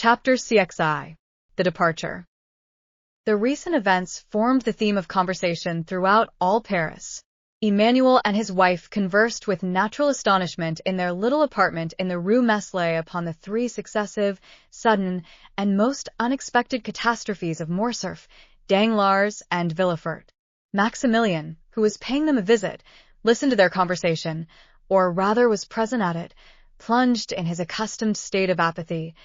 Chapter CXI. The Departure. The recent events formed the theme of conversation throughout all Paris. Emmanuel and his wife conversed with natural astonishment in their little apartment in the Rue Meslay upon the three successive, sudden, and most unexpected catastrophes of Morcerf, Danglars, and Villefort. Maximilian, who was paying them a visit, listened to their conversation, or rather was present at it, plunged in his accustomed state of apathy.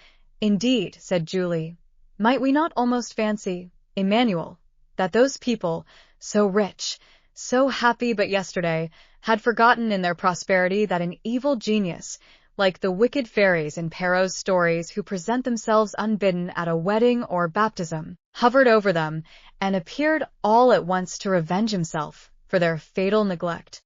"Indeed," said Julie, "might we not almost fancy, Emmanuel, that those people, so rich, so happy but yesterday, had forgotten in their prosperity that an evil genius, like the wicked fairies in Perrault's stories who present themselves unbidden at a wedding or baptism, hovered over them, and appeared all at once to revenge himself for their fatal neglect."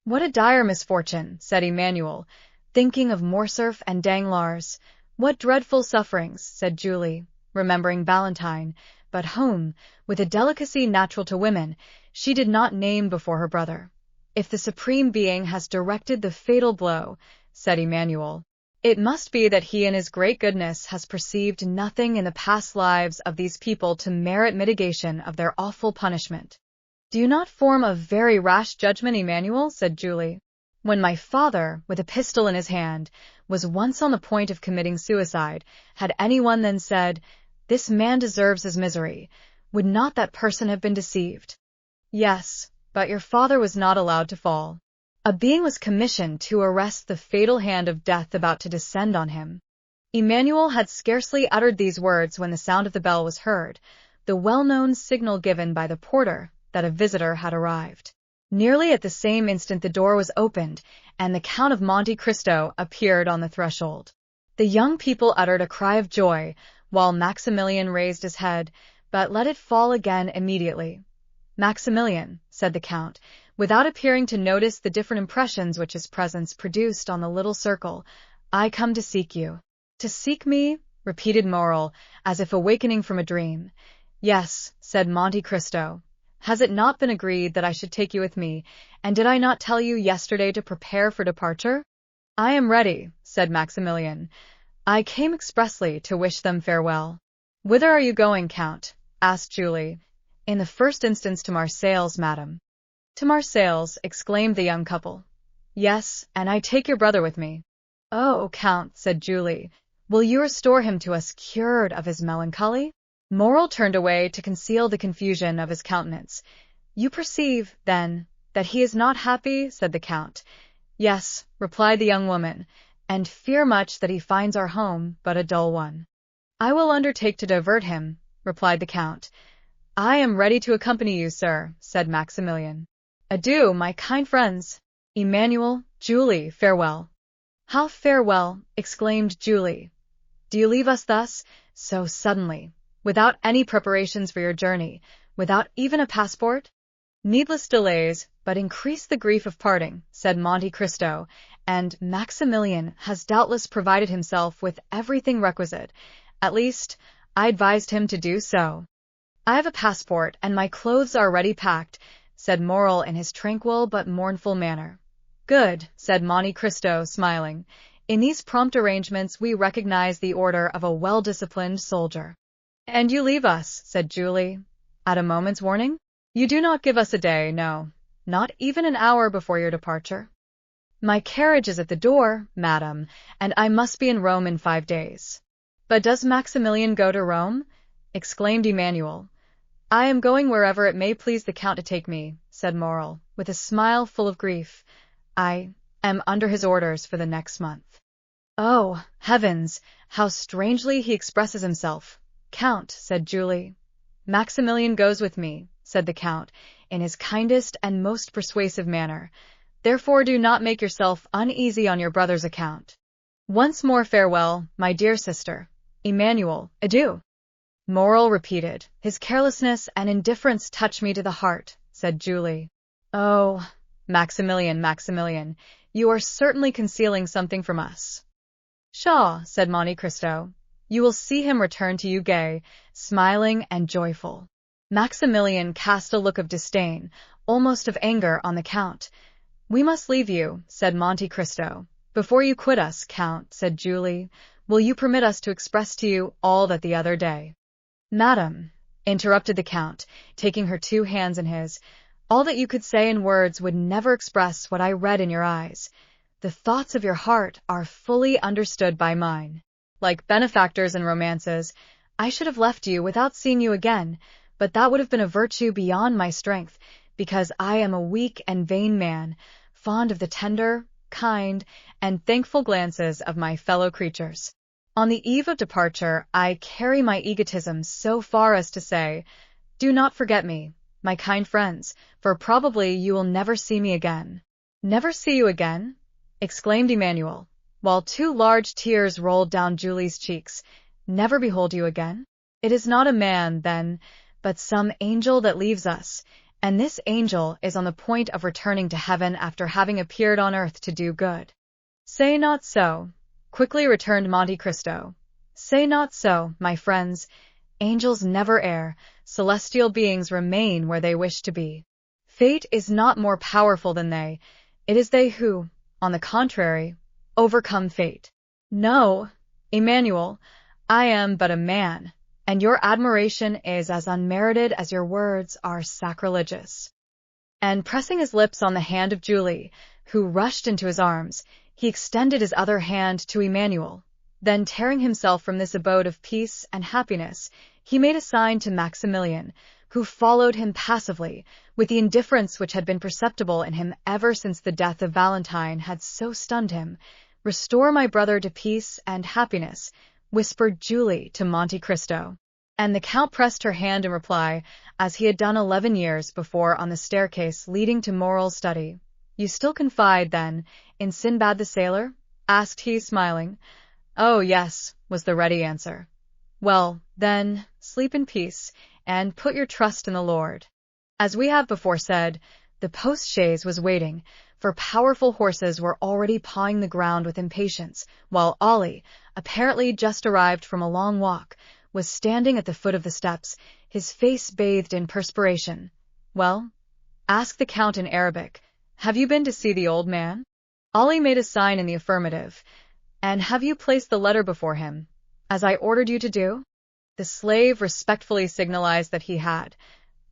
"What a dire misfortune," said Emmanuel, thinking of Morcerf and Danglars. "What dreadful sufferings," said Julie, remembering Valentine, but whom, with a delicacy natural to women, she did not name before her brother. "If the Supreme Being has directed the fatal blow," said Emmanuel, "it must be that he in his great goodness has perceived nothing in the past lives of these people to merit mitigation of their awful punishment." "Do you not form a very rash judgment, Emmanuel?" said Julie. "When my father, with a pistol in his hand, was once on the point of committing suicide, had anyone then said, 'This man deserves his misery,' would not that person have been deceived?" "Yes, but your father was not allowed to fall. A being was commissioned to arrest the fatal hand of death about to descend on him." Emmanuel had scarcely uttered these words when the sound of the bell was heard, the well-known signal given by the porter that a visitor had arrived. Nearly at the same instant the door was opened, and the Count of Monte Cristo appeared on the threshold. The young people uttered a cry of joy, while Maximilian raised his head, but let it fall again immediately. "Maximilian," said the Count, without appearing to notice the different impressions which his presence produced on the little circle, "I come to seek you." "To seek me?" repeated Morrel, as if awakening from a dream. "Yes," said Monte Cristo. "Has it not been agreed that I should take you with me, and did I not tell you yesterday to prepare for departure?" "I am ready," said Maximilian. "I came expressly to wish them farewell." "Whither are you going, Count?" asked Julie. "In the first instance to Marseilles, madame." "To Marseilles!" exclaimed the young couple. "Yes, and I take your brother with me." "Oh, Count," said Julie, "will you restore him to us cured of his melancholy?" Morrel turned away to conceal the confusion of his countenance. "You perceive, then, that he is not happy?" said the Count. "Yes," replied the young woman, "and fear much that he finds our home but a dull one." "I will undertake to divert him," replied the Count. "I am ready to accompany you, sir," said Maximilian. "Adieu, my kind friends. Emmanuel, Julie, farewell." "How farewell?" exclaimed Julie. "Do you leave us thus, so suddenly, without any preparations for your journey, without even a passport?" "Needless delays but increase the grief of parting," said Monte Cristo, "and Maximilian has doubtless provided himself with everything requisite. At least, I advised him to do so." "I have a passport, and my clothes are already packed," said Morrel in his tranquil but mournful manner. "Good," said Monte Cristo, smiling. "In these prompt arrangements we recognize the order of a well-disciplined soldier." "And you leave us," said Julie, "at a moment's warning? You do not give us a day, no, not even an hour before your departure?" "My carriage is at the door, madame, and I must be in Rome in 5 days." "But does Maximilian go to Rome?" exclaimed Emmanuel. "I am going wherever it may please the Count to take me," said Morrel, with a smile full of grief. "I am under his orders for the next month." "Oh, heavens, how strangely he expresses himself, Count," said Julie. "Maximilian goes with me," said the Count, in his kindest and most persuasive manner. "Therefore do not make yourself uneasy on your brother's account. Once more farewell, my dear sister. Emmanuel, adieu." Morrel repeated, "His carelessness and indifference touch me to the heart," said Julie. "Oh, Maximilian, Maximilian, you are certainly concealing something from us." "Pshaw," said Monte Cristo. "You will see him return to you gay, smiling, and joyful." Maximilian cast a look of disdain, almost of anger, on the Count. "We must leave you," said Monte Cristo. "Before you quit us, Count," said Julie, will you permit us to express to you all that the other day? Madam, interrupted the Count, taking her 2 hands in his, all that you could say in words would never express what I read in your eyes. The thoughts of your heart are fully understood by mine. Like benefactors in romances, I should have left you without seeing you again, but that would have been a virtue beyond my strength, because I am a weak and vain man, fond of the tender, kind, and thankful glances of my fellow creatures. On the eve of departure, I carry my egotism so far as to say, do not forget me, my kind friends, for probably you will never see me again. Never see you again? Exclaimed Emmanuel, while 2 large tears rolled down Julie's cheeks. Never behold you again? It is not a man, then, but some angel that leaves us, and this angel is on the point of returning to heaven after having appeared on earth to do good. Say not so, quickly returned Monte Cristo. Say not so, my friends. Angels never err, celestial beings remain where they wish to be. Fate is not more powerful than they. It is they who, on the contrary, overcome fate. No, Emmanuel, I am but a man, and your admiration is as unmerited as your words are sacrilegious. And pressing his lips on the hand of Julie, who rushed into his arms, he extended his other hand to Emmanuel. Then, tearing himself from this abode of peace and happiness, he made a sign to Maximilian, who followed him passively, with the indifference which had been perceptible in him ever since the death of Valentine had so stunned him. Restore my brother to peace and happiness, whispered Julie to Monte Cristo. And the Count pressed her hand in reply, as he had done 11 years before on the staircase leading to Morrel's study. You still confide, then, in Sinbad the sailor? Asked he, smiling. Oh, yes, was the ready answer. Well, then, sleep in peace, and put your trust in the Lord. As we have before said, the post-chaise was waiting, for powerful horses were already pawing the ground with impatience, while Ollie, apparently just arrived from a long walk, was standing at the foot of the steps, his face bathed in perspiration. Well? Asked the Count in Arabic. Have you been to see the old man? Ollie made a sign in the affirmative. And have you placed the letter before him, as I ordered you to do? The slave respectfully signalized that he had.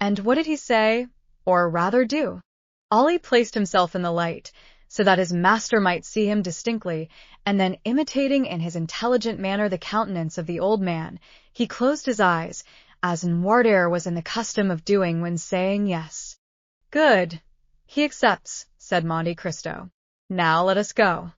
And what did he say, or rather do? Ollie placed himself in the light, so that his master might see him distinctly, and then, imitating in his intelligent manner the countenance of the old man, he closed his eyes, as Noirtier was in the custom of doing when saying yes. Good. He accepts, said Monte Cristo. Now let us go.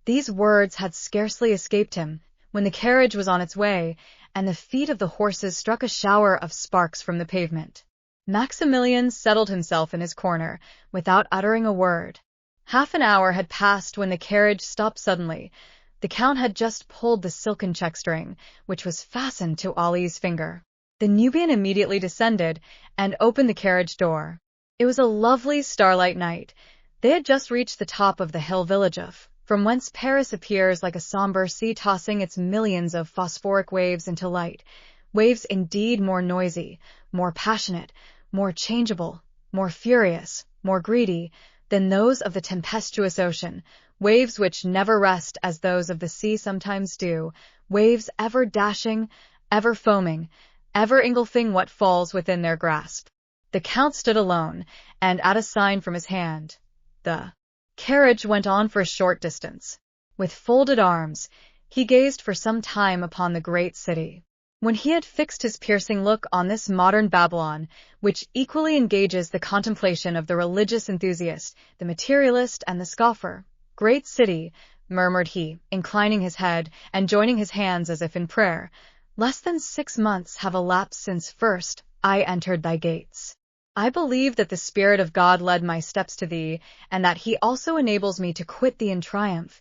These words had scarcely escaped him, when the carriage was on its way, and the feet of the horses struck a shower of sparks from the pavement. Maximilian settled himself in his corner, without uttering a word. Half an hour had passed when the carriage stopped suddenly. The Count had just pulled the silken check-string, which was fastened to Ollie's finger. The Nubian immediately descended, and opened the carriage door. It was a lovely starlight night. They had just reached the top of the hill village from whence Paris appears like a sombre sea tossing its millions of phosphoric waves into light, waves indeed more noisy, more passionate, more changeable, more furious, more greedy, than those of the tempestuous ocean, waves which never rest as those of the sea sometimes do, waves ever dashing, ever foaming, ever engulfing what falls within their grasp. The Count stood alone, and at a sign from his hand, the carriage went on for a short distance. With folded arms, he gazed for some time upon the great city. When he had fixed his piercing look on this modern Babylon, which equally engages the contemplation of the religious enthusiast, the materialist, and the scoffer, great city, murmured he, inclining his head and joining his hands as if in prayer, less than 6 months have elapsed since first I entered thy gates. I believe that the Spirit of God led my steps to thee, and that he also enables me to quit thee in triumph.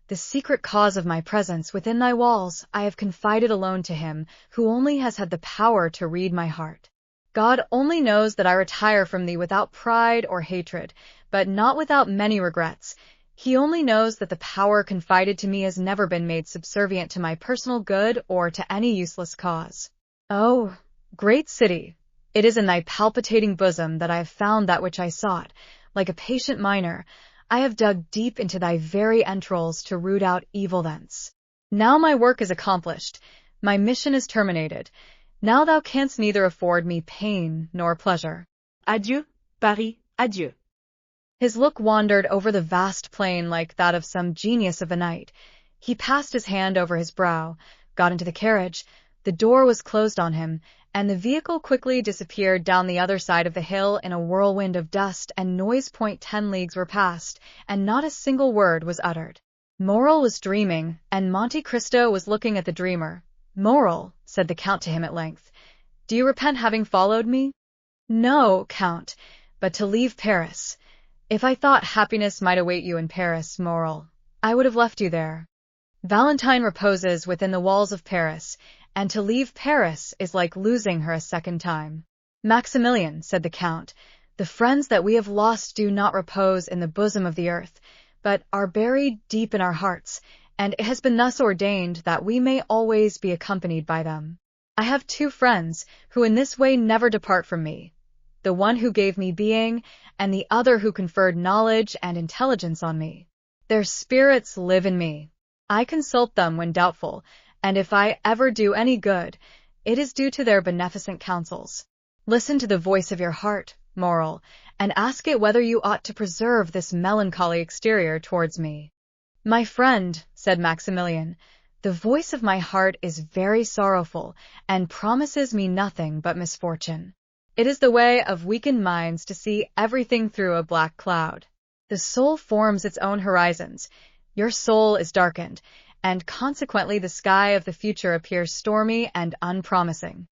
The secret cause of my presence within thy walls I have confided alone to him who only has had the power to read my heart. God only knows that I retire from thee without pride or hatred, but not without many regrets. He only knows that the power confided to me has never been made subservient to my personal good or to any useless cause. Oh, great city! It is in thy palpitating bosom that I have found that which I sought. Like a patient miner, I have dug deep into thy very entrails to root out evil thence. Now my work is accomplished, my mission is terminated. Now thou canst neither afford me pain nor pleasure. Adieu, Paris, adieu. His look wandered over the vast plain like that of some genius of the night. He passed his hand over his brow, got into the carriage, the door was closed on him, and the vehicle quickly disappeared down the other side of the hill in a whirlwind of dust and noise. 10 leagues were passed, and not a single word was uttered. Morrel was dreaming, and Monte Cristo was looking at the dreamer. "Morrel," said the Count to him at length, "do you repent having followed me?" "No, Count, but to leave Paris. If I thought happiness might await you in Paris, Morrel, I would have left you there. Valentine reposes within the walls of Paris, and to leave Paris is like losing her a second time." "Maximilian," said the Count, "the friends that we have lost do not repose in the bosom of the earth, but are buried deep in our hearts, and it has been thus ordained that we may always be accompanied by them. I have two friends who in this way never depart from me, the one who gave me being, and the other who conferred knowledge and intelligence on me. Their spirits live in me. I consult them when doubtful, and if I ever do any good, it is due to their beneficent counsels. Listen to the voice of your heart, Morrel, and ask it whether you ought to preserve this melancholy exterior towards me." "My friend," said Maximilian, "the voice of my heart is very sorrowful, and promises me nothing but misfortune. It is the way of weakened minds to see everything through a black cloud. The soul forms its own horizons. Your soul is darkened, and consequently the sky of the future appears stormy and unpromising."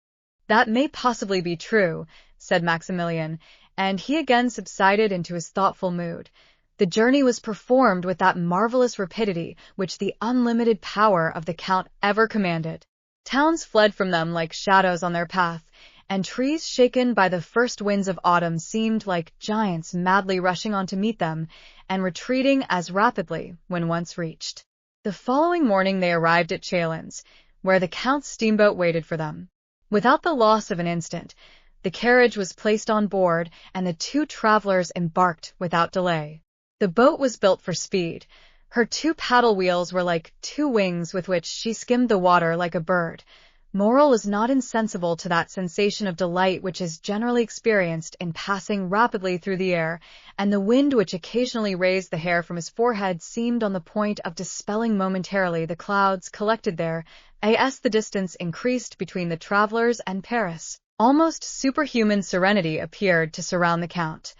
"That may possibly be true," said Maximilian, and he again subsided into his thoughtful mood. The journey was performed with that marvelous rapidity which the unlimited power of the Count ever commanded. Towns fled from them like shadows on their path, and trees shaken by the first winds of autumn seemed like giants madly rushing on to meet them, and retreating as rapidly when once reached. The following morning they arrived at Chalons, where the Count's steamboat waited for them. Without the loss of an instant, the carriage was placed on board, and the two travelers embarked without delay. The boat was built for speed. Her two paddle wheels were like two wings with which she skimmed the water like a bird. Morrel was not insensible to that sensation of delight which is generally experienced in passing rapidly through the air, and the wind which occasionally raised the hair from his forehead seemed on the point of dispelling momentarily the clouds collected there, as the distance increased between the travelers and Paris. Almost superhuman serenity appeared to surround the Count.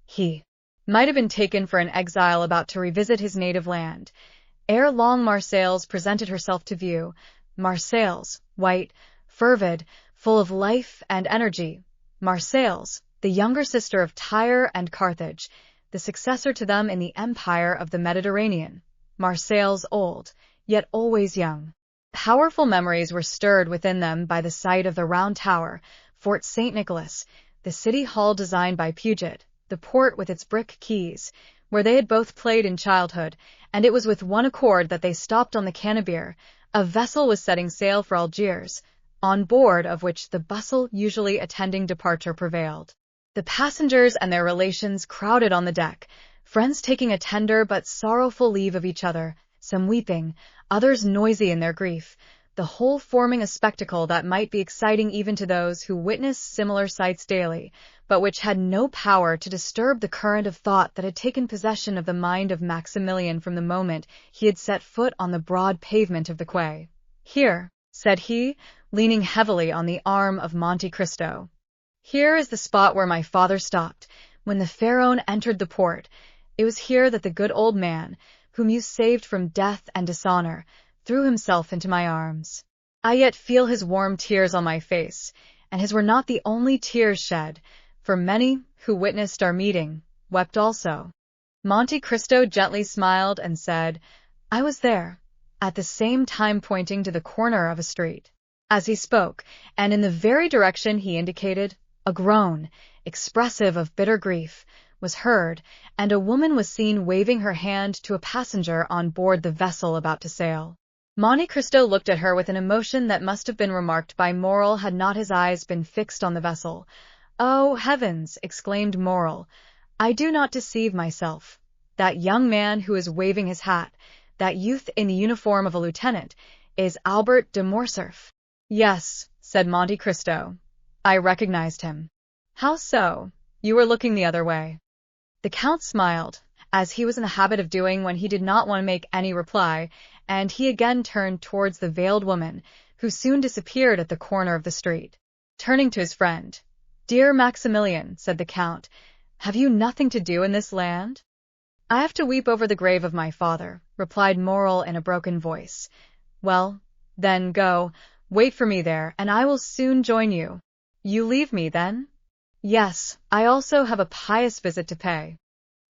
He might have been taken for an exile about to revisit his native land. Ere long Marseilles presented herself to view. Marseilles, white, fervid, full of life and energy. Marseilles, the younger sister of Tyre and Carthage, the successor to them in the empire of the Mediterranean. Marseilles old, yet always young. Powerful memories were stirred within them by the sight of the Round Tower, Fort St. Nicholas, the city hall designed by Puget, the port with its brick quays, where they had both played in childhood, and it was with one accord that they stopped on the Cannebière. A vessel was setting sail for Algiers, on board of which the bustle usually attending departure prevailed. The passengers and their relations crowded on the deck, friends taking a tender but sorrowful leave of each other, some weeping, others noisy in their grief, the whole forming a spectacle that might be exciting even to those who witnessed similar sights daily, but which had no power to disturb the current of thought that had taken possession of the mind of Maximilian from the moment he had set foot on the broad pavement of the quay. "Here," said he, leaning heavily on the arm of Monte Cristo, "here is the spot where my father stopped, when the Pharaon entered the port. It was here that the good old man, whom you saved from death and dishonor, threw himself into my arms. I yet feel his warm tears on my face, and his were not the only tears shed, for many, who witnessed our meeting, wept also." Monte Cristo gently smiled and said, "I was there," at the same time pointing to the corner of a street. As he spoke, and in the very direction he indicated, a groan, expressive of bitter grief, was heard, and a woman was seen waving her hand to a passenger on board the vessel about to sail. Monte Cristo looked at her with an emotion that must have been remarked by Morrel had not his eyes been fixed on the vessel. "Oh, heavens!" exclaimed Morrel, "I do not deceive myself. That young man who is waving his hat, that youth in the uniform of a lieutenant, is Albert de Morcerf." "Yes," said Monte Cristo. "I recognized him." "How so? You were looking the other way." The Count smiled, as he was in the habit of doing when he did not want to make any reply, and he again turned towards the veiled woman, who soon disappeared at the corner of the street. Turning to his friend, "Dear Maximilian," said the Count, "have you nothing to do in this land?" "I have to weep over the grave of my father," replied Morrel in a broken voice. "Well, then, go, wait for me there, and I will soon join you." "You leave me, then?" "Yes, I also have a pious visit to pay."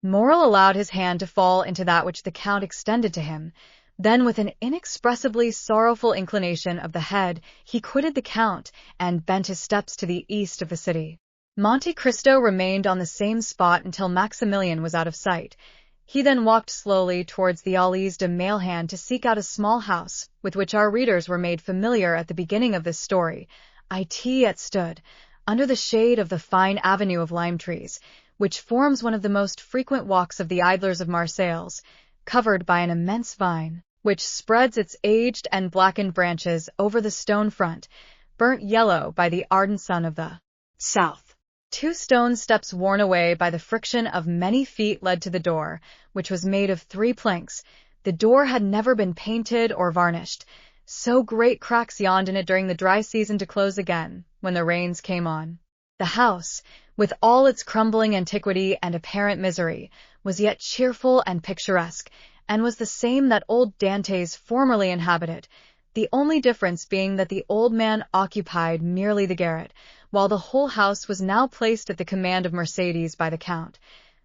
Morrel allowed his hand to fall into that which the Count extended to him. Then, with an inexpressibly sorrowful inclination of the head, he quitted the Count and bent his steps to the east of the city. Monte Cristo remained on the same spot until Maximilian was out of sight. He then walked slowly towards the Allées de Mailhan to seek out a small house with which our readers were made familiar at the beginning of this story. It stood, under the shade of the fine avenue of lime trees, which forms one of the most frequent walks of the idlers of Marseilles, covered by an immense vine, which spreads its aged and blackened branches over the stone front, burnt yellow by the ardent sun of the south. 2 stone steps worn away by the friction of many feet led to the door, which was made of 3 planks. The door had never been painted or varnished, so great cracks yawned in it during the dry season to close again when the rains came on. The house, with all its crumbling antiquity and apparent misery, was yet cheerful and picturesque, and was the same that old Dantes formerly inhabited, the only difference being that the old man occupied merely the garret, while the whole house was now placed at the command of Mercédès by the Count.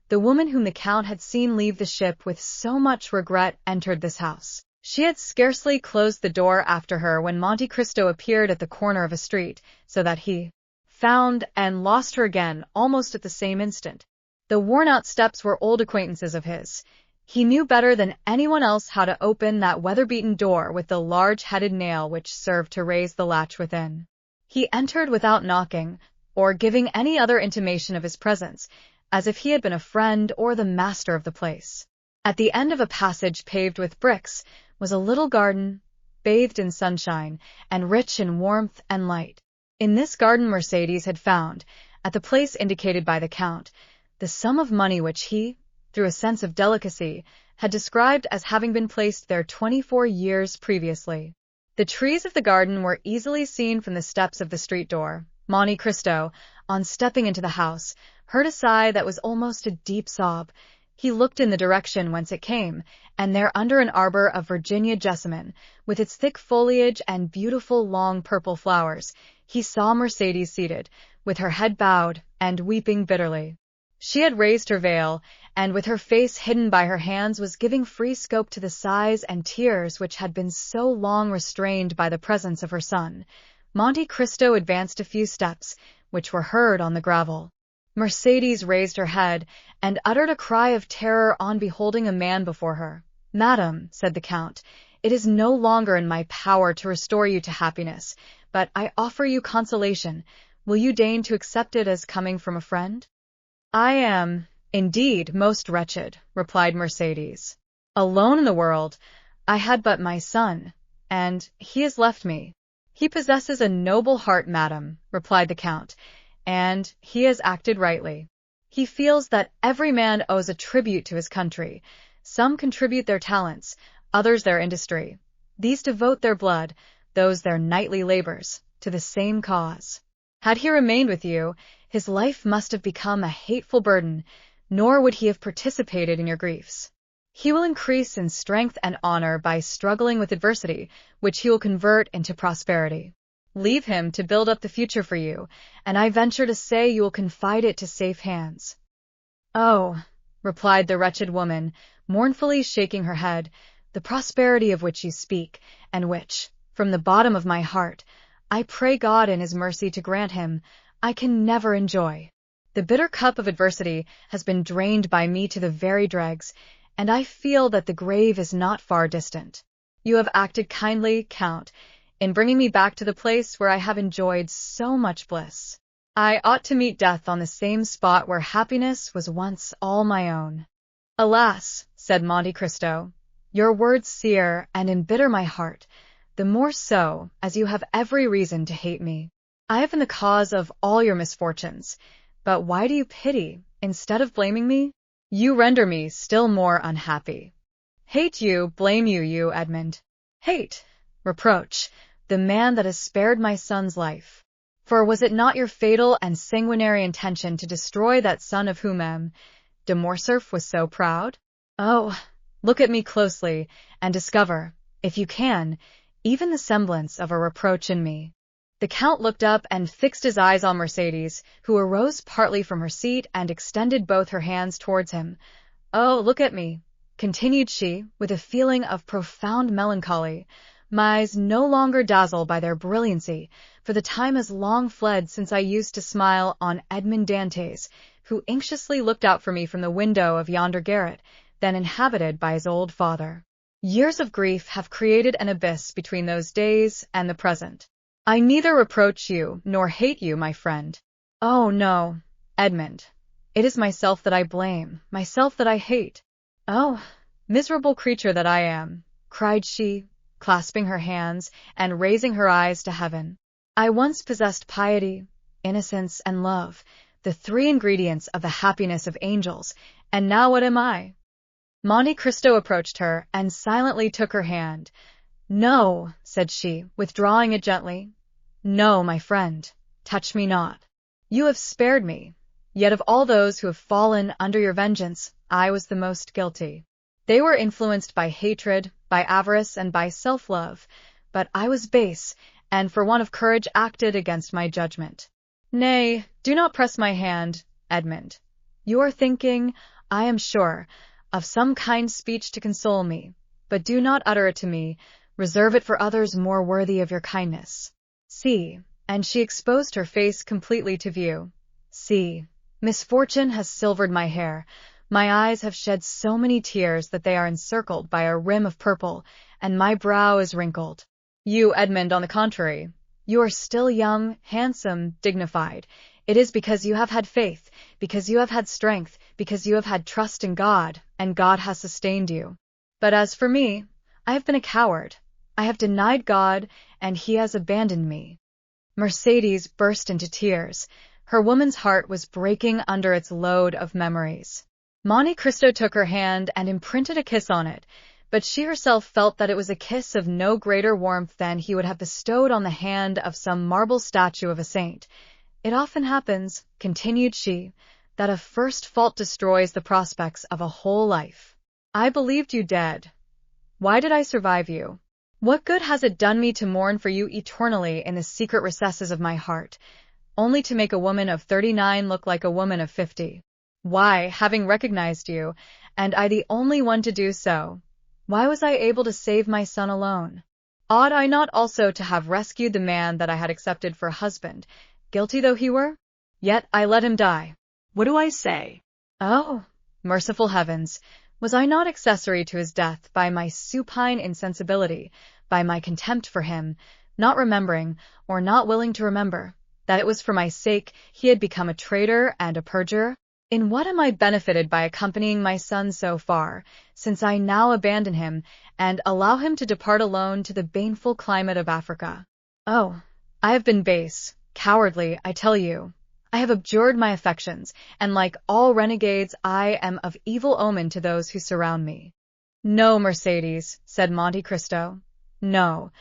The woman whom the Count had seen leave the ship with so much regret entered this house. She had scarcely closed the door after her when Monte Cristo appeared at the corner of a street, so that he found and lost her again almost at the same instant. The worn-out steps were old acquaintances of his. He knew better than anyone else how to open that weather-beaten door with the large-headed nail which served to raise the latch within. He entered without knocking, or giving any other intimation of his presence, as if he had been a friend or the master of the place. At the end of a passage paved with bricks was a little garden, bathed in sunshine, and rich in warmth and light. In this garden Mercédès had found, at the place indicated by the Count, the sum of money which he, through a sense of delicacy, had described as having been placed there 24 years previously. The trees of the garden were easily seen from the steps of the street door. Monte Cristo, on stepping into the house, heard a sigh that was almost a deep sob. He looked in the direction whence it came, and there under an arbor of Virginia jessamine, with its thick foliage and beautiful long purple flowers, he saw Mercédès seated, with her head bowed, and weeping bitterly. She had raised her veil, and with her face hidden by her hands was giving free scope to the sighs and tears which had been so long restrained by the presence of her son. Monte Cristo advanced a few steps, which were heard on the gravel. Mercédès raised her head, and uttered a cry of terror on beholding a man before her. "Madam," said the Count, "it is no longer in my power to restore you to happiness, but I offer you consolation. Will you deign to accept it as coming from a friend?" "I am, indeed, most wretched," replied Mercédès. "Alone in the world, I had but my son, and he has left me." "He possesses a noble heart, madam," replied the Count, "and he has acted rightly. He feels that every man owes a tribute to his country. Some contribute their talents, others their industry. These devote their blood, those their nightly labors, to the same cause. Had he remained with you, his life must have become a hateful burden, nor would he have participated in your griefs. He will increase in strength and honor by struggling with adversity, which he will convert into prosperity. Leave him to build up the future for you, and I venture to say you will confide it to safe hands." "Oh," replied the wretched woman, mournfully shaking her head, "the prosperity of which you speak, and which, from the bottom of my heart, I pray God in His mercy to grant him, I can never enjoy. The bitter cup of adversity has been drained by me to the very dregs, and I feel that the grave is not far distant. You have acted kindly, Count, in bringing me back to the place where I have enjoyed so much bliss. I ought to meet death on the same spot where happiness was once all my own." "Alas," said Monte Cristo, Your words sear and embitter my heart, the more so as you have every reason to hate me. I have been the cause of all your misfortunes, but why do you pity instead of blaming me? You render me still more unhappy. Hate you, blame you, you Edmund. Hate, reproach, the man that has spared my son's life. For was it not your fatal and sanguinary intention to destroy that son of whom de Morcerf was so proud? Oh, look at me closely, and discover, if you can, even the semblance of a reproach in me. The Count looked up and fixed his eyes on Mercedes, who arose partly from her seat and extended both her hands towards him. Oh, look at me, continued she, with a feeling of profound melancholy. My eyes no longer dazzle by their brilliancy, for the time has long fled since I used to smile on Edmond Dantès, who anxiously looked out for me from the window of yonder garret, then inhabited by his old father. Years of grief have created an abyss between those days and the present. I neither reproach you nor hate you, my friend. Oh, no, Edmund. It is myself that I blame, myself that I hate. Oh, miserable creature that I am, cried she, clasping her hands and raising her eyes to heaven. I once possessed piety, innocence, and love, the three ingredients of the happiness of angels, and now what am I? Monte Cristo approached her and silently took her hand. No, said she, withdrawing it gently. No, my friend, touch me not. You have spared me, yet of all those who have fallen under your vengeance, I was the most guilty. They were influenced by hatred, by avarice, and by self-love, but I was base, and for want of courage acted against my judgment. Nay, do not press my hand, Edmund. You are thinking, I am sure, of some kind speech to console me, but do not utter it to me, reserve it for others more worthy of your kindness. See, and she exposed her face completely to view. See, misfortune has silvered my hair, my eyes have shed so many tears that they are encircled by a rim of purple, and my brow is wrinkled. You, Edmund, on the contrary, you are still young, handsome, dignified. It is because you have had faith, because you have had strength, because you have had trust in God, and God has sustained you. But as for me, I have been a coward. I have denied God, and he has abandoned me. Mercedes burst into tears. Her woman's heart was breaking under its load of memories. Monte Cristo took her hand and imprinted a kiss on it, but she herself felt that it was a kiss of no greater warmth than he would have bestowed on the hand of some marble statue of a saint. It often happens, continued she, that a first fault destroys the prospects of a whole life. I believed you dead. Why did I survive you? What good has it done me to mourn for you eternally in the secret recesses of my heart, only to make a woman of 39 look like a woman of 50? Why, having recognized you, and I the only one to do so, why was I able to save my son alone? Ought I not also to have rescued the man that I had accepted for a husband, guilty though he were? Yet I let him die. What do I say? Oh, merciful heavens! Was I not accessory to his death by my supine insensibility, by my contempt for him, not remembering, or not willing to remember, that it was for my sake he had become a traitor and a perjurer? In what am I benefited by accompanying my son so far, since I now abandon him, and allow him to depart alone to the baneful climate of Africa? Oh, I have been base, cowardly, I tell you. I have abjured my affections, and like all renegades I am of evil omen to those who surround me. No, Mercedes, said Monte Cristo. No,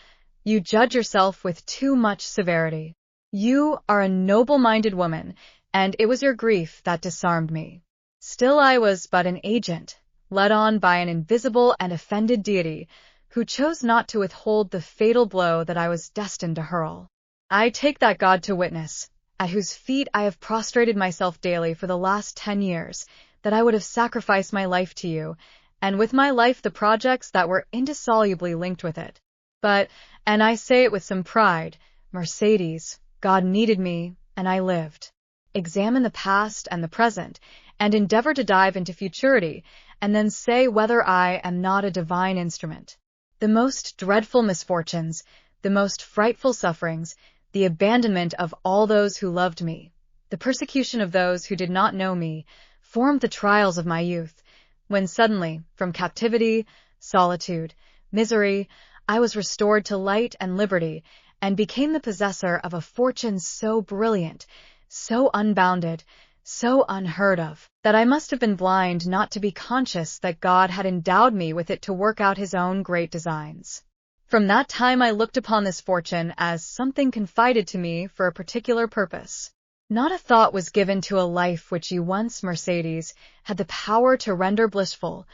you judge yourself with too much severity. You are a noble-minded woman, and it was your grief that disarmed me. Still I was but an agent, led on by an invisible and offended deity, who chose not to withhold the fatal blow that I was destined to hurl. I take that God to witness, at whose feet I have prostrated myself daily for the last 10 years, that I would have sacrificed my life to you, and with my life the projects that were indissolubly linked with it. But, and I say it with some pride, Mercedes, God needed me, and I lived. Examine the past and the present, and endeavor to dive into futurity, and then say whether I am not a divine instrument. The most dreadful misfortunes, the most frightful sufferings, the abandonment of all those who loved me, the persecution of those who did not know me, formed the trials of my youth, when suddenly, from captivity, solitude, misery, I was restored to light and liberty, and became the possessor of a fortune so brilliant, so unbounded, so unheard of, that I must have been blind not to be conscious that God had endowed me with it to work out his own great designs. From that time I looked upon this fortune as something confided to me for a particular purpose. Not a thought was given to a life which you once, Mercedes, had the power to render blissful.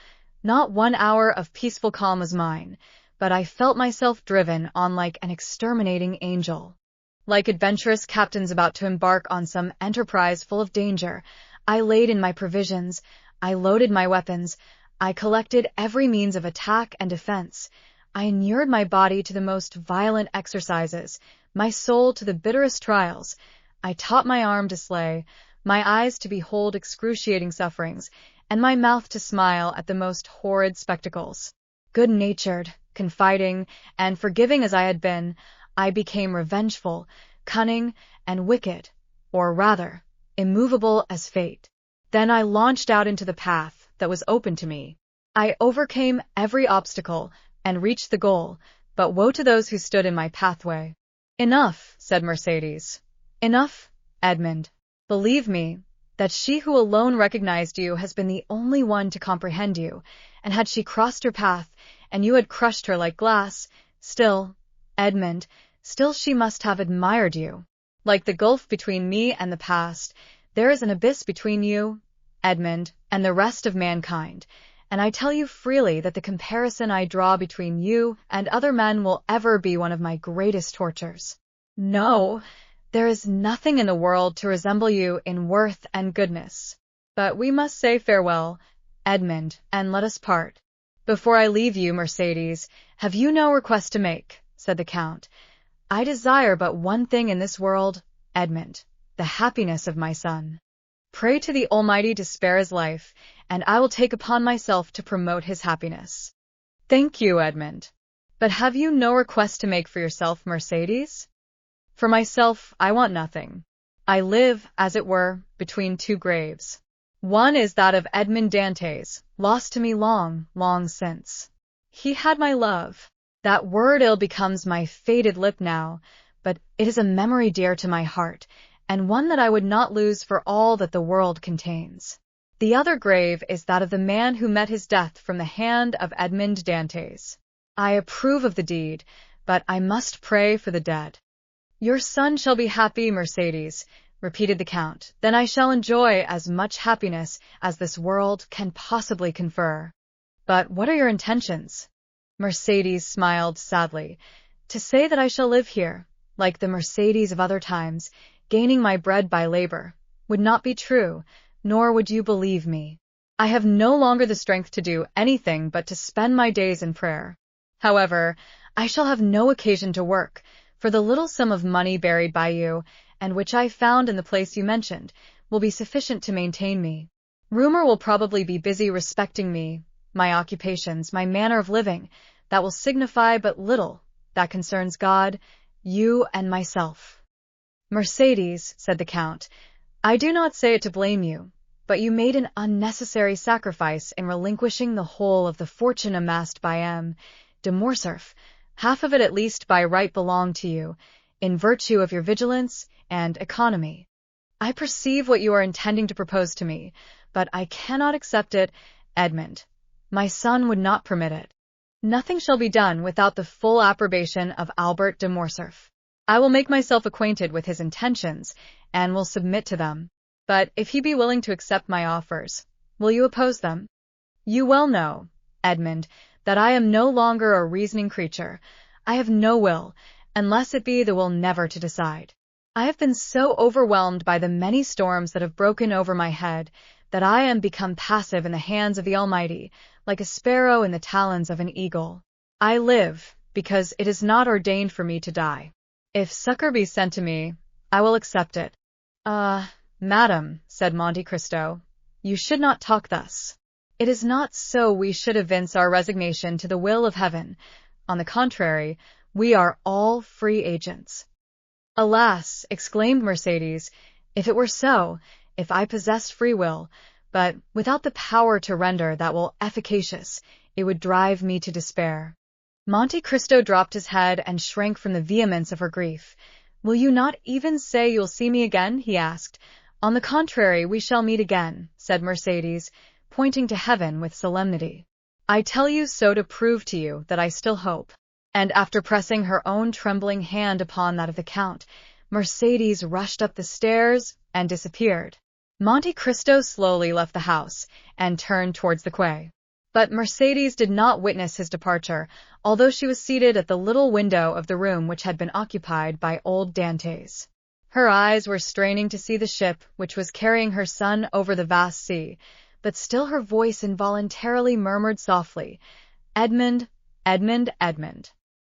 Not 1 hour of peaceful calm was mine, but I felt myself driven on like an exterminating angel. Like adventurous captains about to embark on some enterprise full of danger, I laid in my provisions, I loaded my weapons, I collected every means of attack and defense, I inured my body to the most violent exercises, my soul to the bitterest trials, I taught my arm to slay, my eyes to behold excruciating sufferings, and my mouth to smile at the most horrid spectacles. Good-natured, confiding, and forgiving as I had been, I became revengeful, cunning, and wicked, or rather, immovable as fate. Then I launched out into the path that was open to me. I overcame every obstacle and reached the goal, but woe to those who stood in my pathway. Enough, said Mercedes. Enough, Edmund. Believe me, that she who alone recognized you has been the only one to comprehend you, and had she crossed your path, and you had crushed her like glass, still, Edmund, still she must have admired you. Like the gulf between me and the past, there is an abyss between you, Edmund, and the rest of mankind, and I tell you freely that the comparison I draw between you and other men will ever be one of my greatest tortures. No, there is nothing in the world to resemble you in worth and goodness. But we must say farewell, Edmund, and let us part. Before I leave you, Mercedes, have you no request to make? Said the Count. I desire but one thing in this world, Edmund, the happiness of my son. Pray to the Almighty to spare his life, and I will take upon myself to promote his happiness. Thank you, Edmund. But have you no request to make for yourself, Mercedes? For myself, I want nothing. I live, as it were, between two graves. One is that of Edmond Dantes, lost to me long, long since. He had my love. That word ill becomes my faded lip now, but it is a memory dear to my heart, and one that I would not lose for all that the world contains. The other grave is that of the man who met his death from the hand of Edmond Dantes. I approve of the deed, but I must pray for the dead. Your son shall be happy, Mercedes, repeated the Count. Then I shall enjoy as much happiness as this world can possibly confer. But what are your intentions? Mercedes smiled sadly. To say that I shall live here, like the Mercedes of other times, gaining my bread by labor, would not be true, nor would you believe me. I have no longer the strength to do anything but to spend my days in prayer. However, I shall have no occasion to work, for the little sum of money buried by you, and which I found in the place you mentioned, will be sufficient to maintain me. Rumor will probably be busy respecting me, my occupations, my manner of living, that will signify but little, that concerns God, you, and myself. Mercedes, said the Count, I do not say it to blame you, but you made an unnecessary sacrifice in relinquishing the whole of the fortune amassed by M. de Morcerf. Half of it at least by right belonged to you, in virtue of your vigilance and economy. I perceive what you are intending to propose to me, but I cannot accept it, Edmund. My son would not permit it. Nothing shall be done without the full approbation of Albert de Morcerf. I will make myself acquainted with his intentions, and will submit to them. But if he be willing to accept my offers, will you oppose them? You well know, Edmund, that I am no longer a reasoning creature. I have no will, unless it be the will never to decide. I have been so overwhelmed by the many storms that have broken over my head, that I am become passive in the hands of the Almighty, like a sparrow in the talons of an eagle. I live, because it is not ordained for me to die. If succor be sent to me, I will accept it. Madam, said Monte Cristo, you should not talk thus. It is not so we should evince our resignation to the will of heaven. On the contrary, we are all free agents. Alas, exclaimed Mercedes, if it were so, if I possessed free will, but without the power to render that will efficacious, It would drive me to despair. Monte Cristo dropped his head and shrank from the vehemence of her grief. Will you not even say you'll see me again? He asked. On the contrary, we shall meet again, said Mercedes, pointing to heaven with solemnity. I tell you so to prove to you that I still hope. And after pressing her own trembling hand upon that of the Count, Mercedes rushed up the stairs and disappeared. Monte Cristo slowly left the house and turned towards the quay. But Mercedes did not witness his departure, although she was seated at the little window of the room which had been occupied by old Dantes. Her eyes were straining to see the ship which was carrying her son over the vast sea, but still her voice involuntarily murmured softly, "Edmund, Edmund, Edmund."